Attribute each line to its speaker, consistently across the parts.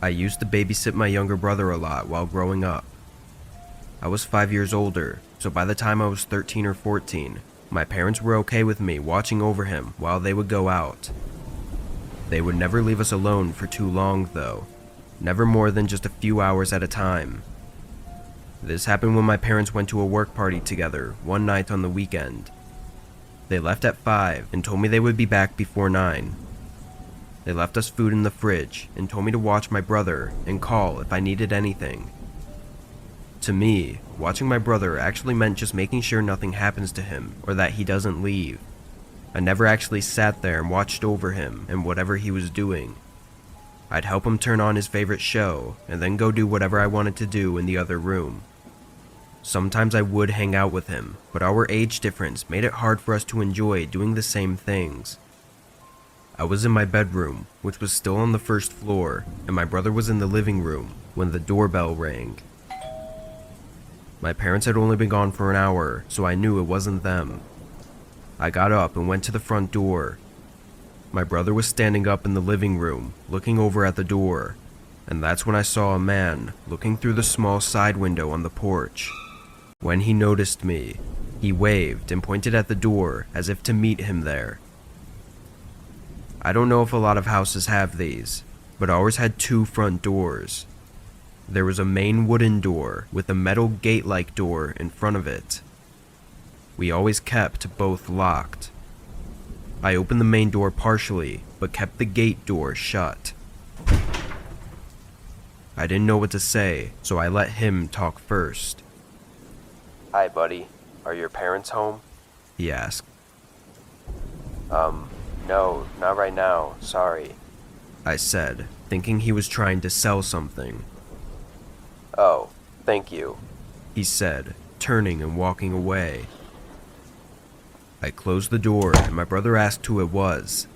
Speaker 1: I used to babysit my younger brother a lot while growing up. I was 5 years older, so by the time I was 13 or 14, my parents were okay with me watching over him while they would go out. They would never leave us alone for too long though, never more than just a few hours at a time. This happened when my parents went to a work party together one night on the weekend. They left at 5 and told me they would be back before 9. They left us food in the fridge and told me to watch my brother and call if I needed anything. To me, watching my brother actually meant just making sure nothing happens to him or that he doesn't leave. I never actually sat there and watched over him and whatever he was doing. I'd help him turn on his favorite show and then go do whatever I wanted to do in the other room. Sometimes I would hang out with him, but our age difference made it hard for us to enjoy doing the same things. I was in my bedroom, which was still on the first floor, and my brother was in the living room when the doorbell rang. My parents had only been gone for an hour, so I knew it wasn't them. I got up and went to the front door. My brother was standing up in the living room, looking over at the door, and that's when I saw a man looking through the small side window on the porch. When he noticed me, he waved and pointed at the door as if to meet him there. I don't know if a lot of houses have these, but ours had 2 front doors. There was a main wooden door with a metal gate-like door in front of it. We always kept both locked. I opened the main door partially, but kept the gate door shut. I didn't know what to say, so I let him talk first. "Hi, buddy. Are your parents home?" he asked. No, not right now, sorry," I said, thinking he was trying to sell something. "Oh, thank you," he said, turning and walking away. I closed the door and my brother asked who it was.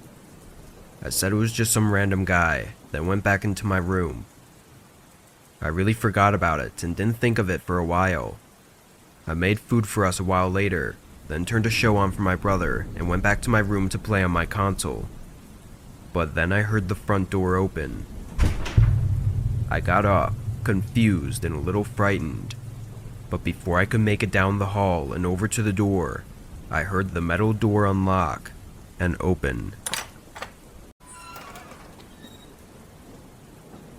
Speaker 1: I said it was just some random guy, then went back into my room. I really forgot about it and didn't think of it for a while. I made food for us a while later, then turned a show on for my brother and went back to my room to play on my console. But then I heard the front door open. I got up, confused and a little frightened, but before I could make it down the hall and over to the door, I heard the metal door unlock and open.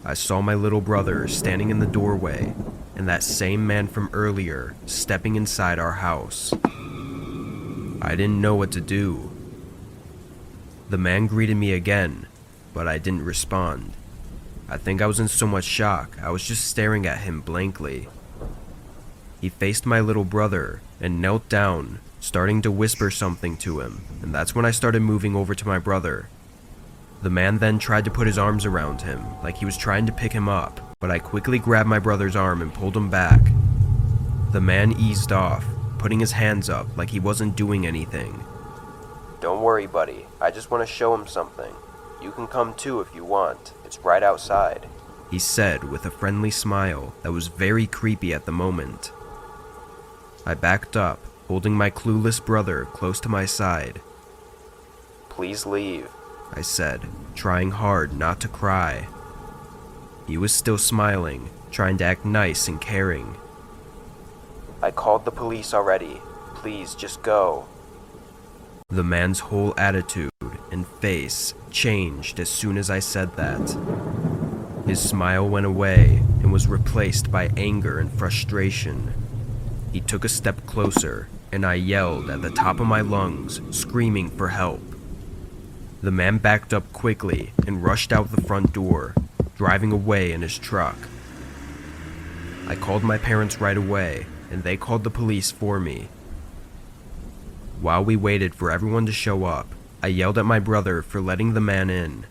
Speaker 1: I saw my little brother standing in the doorway, and that same man from earlier stepping inside our house. I didn't know what to do. The man greeted me again, but I didn't respond. I think I was in so much shock, I was just staring at him blankly. He faced my little brother and knelt down, starting to whisper something to him, and that's when I started moving over to my brother. The man then tried to put his arms around him, like he was trying to pick him up, but I quickly grabbed my brother's arm and pulled him back. The man eased off, putting his hands up like he wasn't doing anything. "Don't worry, buddy. I just want to show him something. You can come too if you want. It's right outside," he said with a friendly smile that was very creepy at the moment. I backed up, holding my clueless brother close to my side. "Please leave," I said, trying hard not to cry. He was still smiling, trying to act nice and caring. "I called the police already. Please just go." The man's whole attitude and face changed as soon as I said that. His smile went away and was replaced by anger and frustration. He took a step closer, and I yelled at the top of my lungs, screaming for help. The man backed up quickly and rushed out the front door, driving away in his truck. I called my parents right away, and they called the police for me. While we waited for everyone to show up, I yelled at my brother for letting the man in.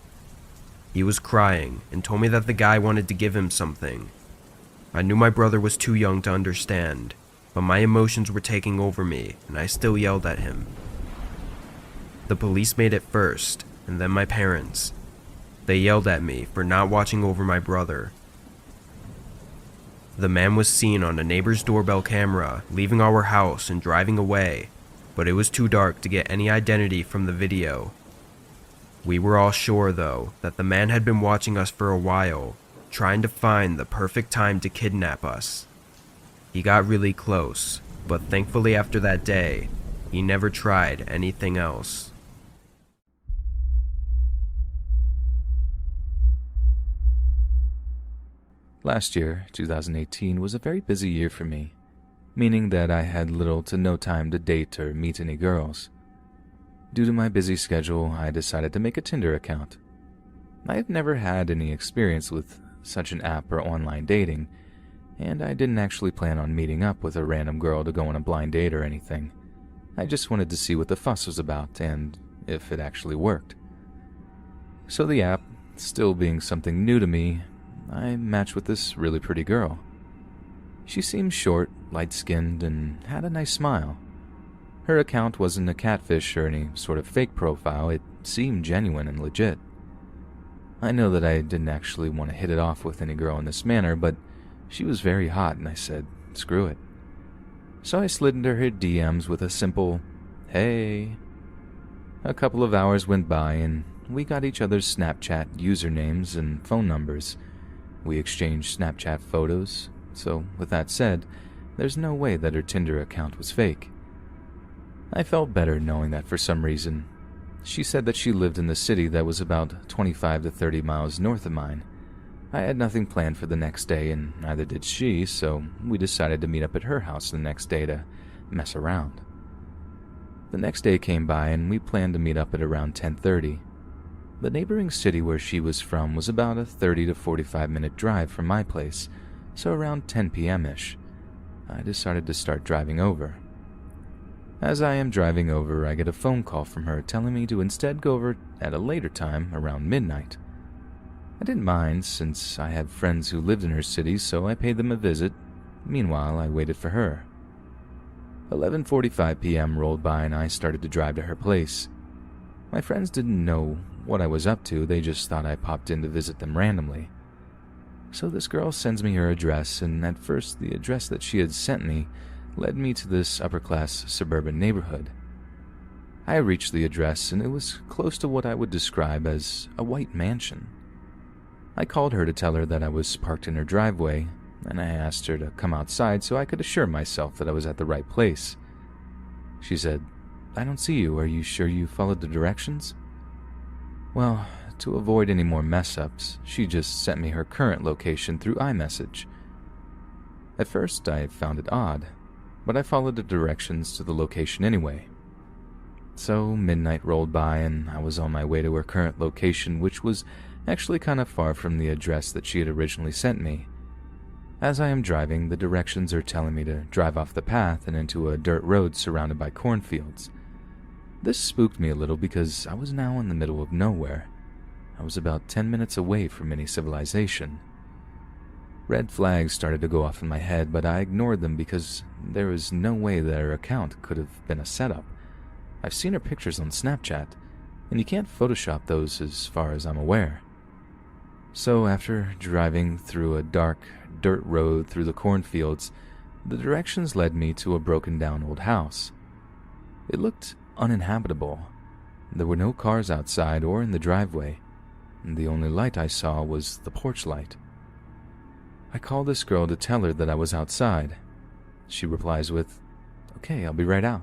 Speaker 1: He was crying and told me that the guy wanted to give him something. I knew my brother was too young to understand, but my emotions were taking over me, and I still yelled at him. The police made it first, and then my parents. They yelled at me for not watching over my brother. The man was seen on a neighbor's doorbell camera leaving our house and driving away, but it was too dark to get any identity from the video. We were all sure, though, that the man had been watching us for a while, trying to find the perfect time to kidnap us. He got really close, but thankfully after that day, he never tried anything else.
Speaker 2: Last year, 2018, was a very busy year for me, meaning that I had little to no time to date or meet any girls. Due to my busy schedule, I decided to make a Tinder account. I have never had any experience with such an app or online dating, and I didn't actually plan on meeting up with a random girl to go on a blind date or anything. I just wanted to see what the fuss was about and if it actually worked. So the app, still being something new to me, I matched with this really pretty girl. She seemed short, light-skinned, and had a nice smile. Her account wasn't a catfish or any sort of fake profile. It seemed genuine and legit. I know that I didn't actually want to hit it off with any girl in this manner, but she was very hot and I said, screw it. So I slid into her DMs with a simple, hey. A couple of hours went by and we got each other's Snapchat usernames and phone numbers. We exchanged Snapchat photos, so with that said, there's no way that her Tinder account was fake. I felt better knowing that for some reason. She said that she lived in the city that was about 25 to 30 miles north of mine. I had nothing planned for the next day, and neither did she, so we decided to meet up at her house the next day to mess around. The next day came by and we planned to meet up at around 10:30. The neighboring city where she was from was about a 30 to 45-minute drive from my place, so around 10 p.m.-ish. I decided to start driving over. As I am driving over, I get a phone call from her telling me to instead go over at a later time, around midnight. I didn't mind since I had friends who lived in her city, so I paid them a visit. Meanwhile, I waited for her. 11:45 p.m. rolled by and I started to drive to her place. My friends didn't know what I was up to, they just thought I popped in to visit them randomly. So this girl sends me her address, and at first the address that she had sent me led me to this upper-class suburban neighborhood. I reached the address and it was close to what I would describe as a white mansion. I called her to tell her that I was parked in her driveway, and I asked her to come outside so I could assure myself that I was at the right place. She said, "I don't see you. Are you sure you followed the directions?" Well, to avoid any more mess-ups, she just sent me her current location through iMessage. At first, I found it odd, but I followed the directions to the location anyway. So midnight rolled by and I was on my way to her current location, which was actually kind of far from the address that she had originally sent me. As I am driving, the directions are telling me to drive off the path and into a dirt road surrounded by cornfields. This spooked me a little because I was now in the middle of nowhere. I was about 10 minutes away from any civilization. Red flags started to go off in my head, but I ignored them because there was no way that her account could have been a setup. I've seen her pictures on Snapchat, and you can't Photoshop those as far as I'm aware. So after driving through a dark dirt road through the cornfields, the directions led me to a broken down old house. It looked uninhabitable. There were no cars outside or in the driveway, and the only light I saw was the porch light. I called this girl to tell her that I was outside. She replies with, "Okay, I'll be right out."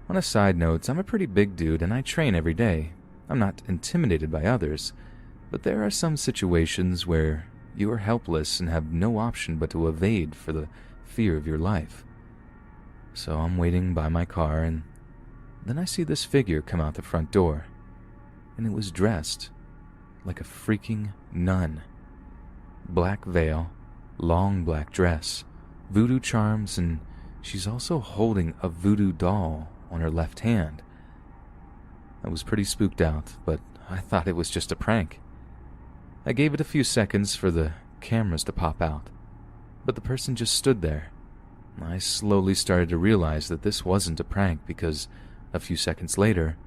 Speaker 2: On a side note, I'm a pretty big dude and I train every day. I'm not intimidated by others, but there are some situations where you are helpless and have no option but to evade for the fear of your life. So I'm waiting by my car and then I see this figure come out the front door, and it was dressed like a freaking nun. Black veil, long black dress, voodoo charms, and she's also holding a voodoo doll on her left hand. I was pretty spooked out, but I thought it was just a prank. I gave it a few seconds for the cameras to pop out, but the person just stood there. I slowly started to realize that this wasn't a prank because a few seconds later,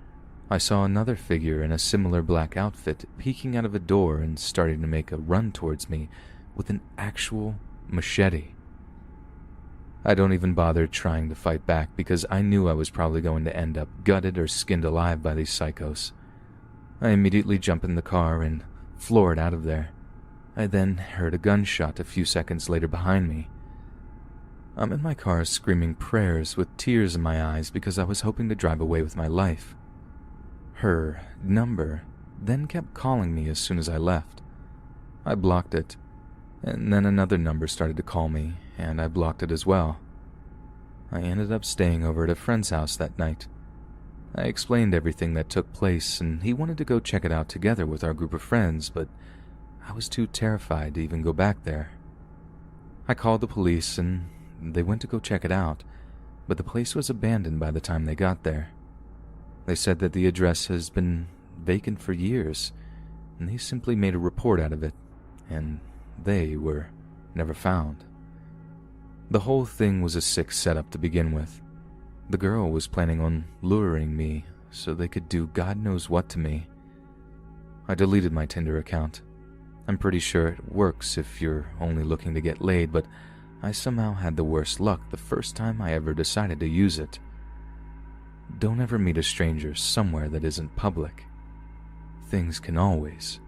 Speaker 2: I saw another figure in a similar black outfit peeking out of a door and starting to make a run towards me with an actual machete. I don't even bother trying to fight back because I knew I was probably going to end up gutted or skinned alive by these psychos. I immediately jump in the car and floor it out of there. I then heard a gunshot a few seconds later behind me. I'm in my car screaming prayers with tears in my eyes because I was hoping to drive away with my life. Her number then kept calling me as soon as I left. I blocked it, and then another number started to call me, and I blocked it as well. I ended up staying over at a friend's house that night. I explained everything that took place, and he wanted to go check it out together with our group of friends, but I was too terrified to even go back there. I called the police, and they went to go check it out, but the place was abandoned by the time they got there. They said that the address has been vacant for years, and they simply made a report out of it, and they were never found. The whole thing was a sick setup to begin with. The girl was planning on luring me so they could do God knows what to me. I deleted my Tinder account. I'm pretty sure it works if you're only looking to get laid, but I somehow had the worst luck the first time I ever decided to use it. Don't ever meet a stranger somewhere that isn't public. Things can always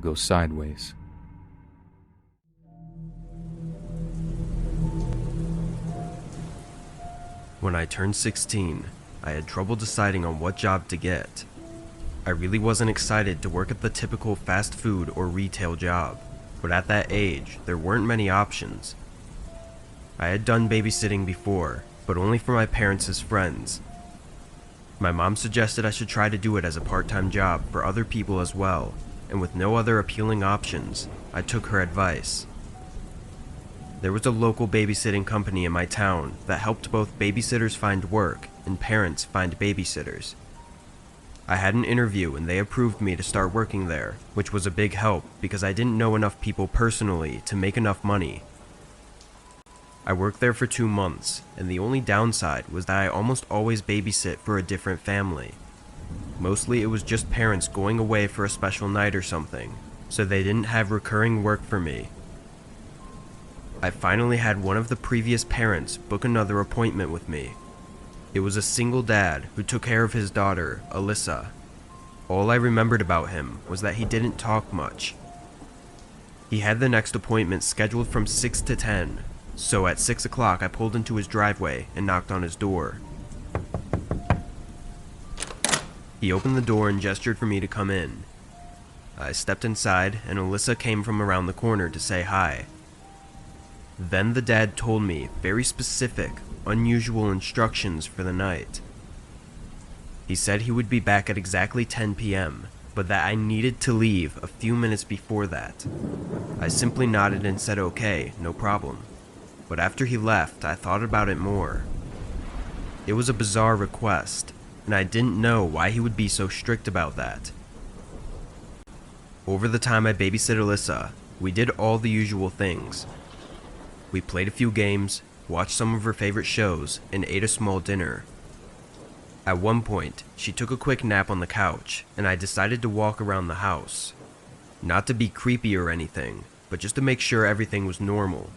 Speaker 2: go sideways.
Speaker 1: When I turned 16, I had trouble deciding on what job to get. I really wasn't excited to work at the typical fast food or retail job, but at that age, there weren't many options. I had done babysitting before, but only for my parents' friends. My mom suggested I should try to do it as a part-time job for other people as well, and with no other appealing options, I took her advice. There was a local babysitting company in my town that helped both babysitters find work and parents find babysitters. I had an interview and they approved me to start working there, which was a big help because I didn't know enough people personally to make enough money. I worked there for 2 months, and the only downside was that I almost always babysit for a different family. Mostly it was just parents going away for a special night or something, so they didn't have recurring work for me. I finally had one of the previous parents book another appointment with me. It was a single dad who took care of his daughter, Alyssa. All I remembered about him was that he didn't talk much. He had the next appointment scheduled from 6 to 10, so at 6 o'clock I pulled into his driveway and knocked on his door. He opened the door and gestured for me to come in. I stepped inside and Alyssa came from around the corner to say hi. Then the dad told me very specific, unusual instructions for the night. He said he would be back at exactly 10 p.m., but that I needed to leave a few minutes before that. I simply nodded and said okay, no problem. But after he left, I thought about it more. It was a bizarre request, and I didn't know why he would be so strict about that. Over the time I babysit Alyssa, we did all the usual things. We played a few games, watched some of her favorite shows, and ate a small dinner. At one point, she took a quick nap on the couch, and I decided to walk around the house. Not to be creepy or anything, but just to make sure everything was normal.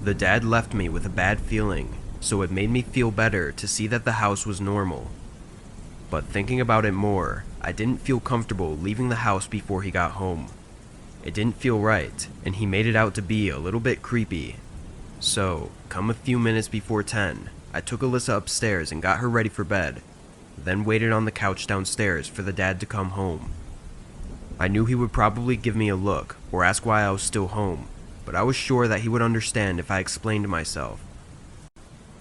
Speaker 1: The dad left me with a bad feeling, so it made me feel better to see that the house was normal. But thinking about it more, I didn't feel comfortable leaving the house before he got home. It didn't feel right, and he made it out to be a little bit creepy. So, come a few minutes before 10, I took Alyssa upstairs and got her ready for bed, then waited on the couch downstairs for the dad to come home. I knew he would probably give me a look or ask why I was still home, but I was sure that he would understand if I explained myself.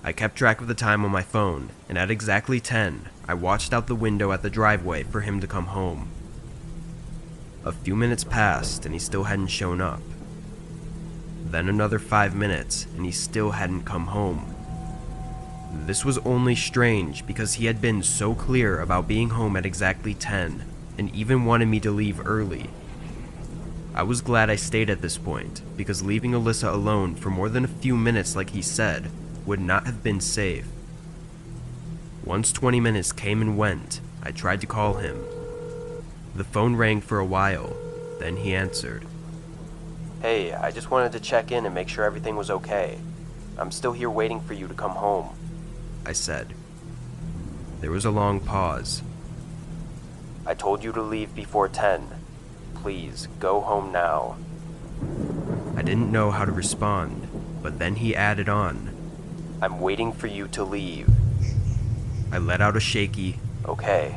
Speaker 1: I kept track of the time on my phone, and at exactly 10, I watched out the window at the driveway for him to come home. A few minutes passed and he still hadn't shown up. Then another 5 minutes and he still hadn't come home. This was only strange because he had been so clear about being home at exactly 10 and even wanted me to leave early. I was glad I stayed at this point because leaving Alyssa alone for more than a few minutes like he said would not have been safe. Once 20 minutes came and went, I tried to call him. The phone rang for a while, then he answered. "Hey, I just wanted to check in and make sure everything was okay. I'm still here waiting for you to come home," I said. There was a long pause. "I told you to leave before 10. Please, go home now," didn't know how to respond, but then he added on, "I'm waiting for you to leave." I let out a shaky, "Okay,"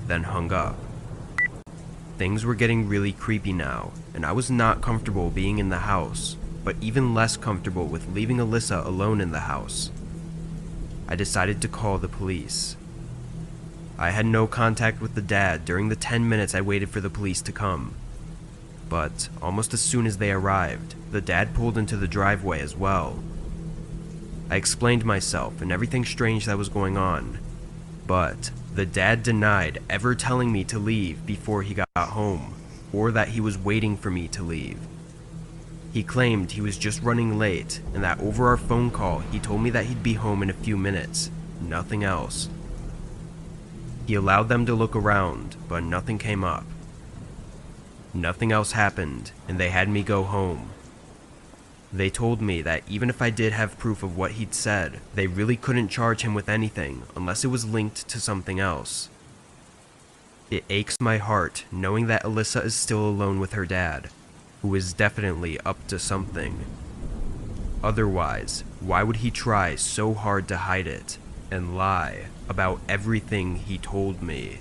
Speaker 1: then hung up. Things were getting really creepy now, and I was not comfortable being in the house, but even less comfortable with leaving Alyssa alone in the house. I decided to call the police. I had no contact with the dad during the 10 minutes I waited for the police to come. But almost as soon as they arrived, the dad pulled into the driveway as well. I explained myself and everything strange that was going on, but the dad denied ever telling me to leave before he got home, or that he was waiting for me to leave. He claimed he was just running late, and that over our phone call he told me that he'd be home in a few minutes, nothing else. He allowed them to look around, but nothing came up. Nothing else happened, and they had me go home. They told me that even if I did have proof of what he'd said, they really couldn't charge him with anything unless it was linked to something else. It aches my heart knowing that Alyssa is still alone with her dad, who is definitely up to something. Otherwise, why would he try so hard to hide it and lie about everything he told me?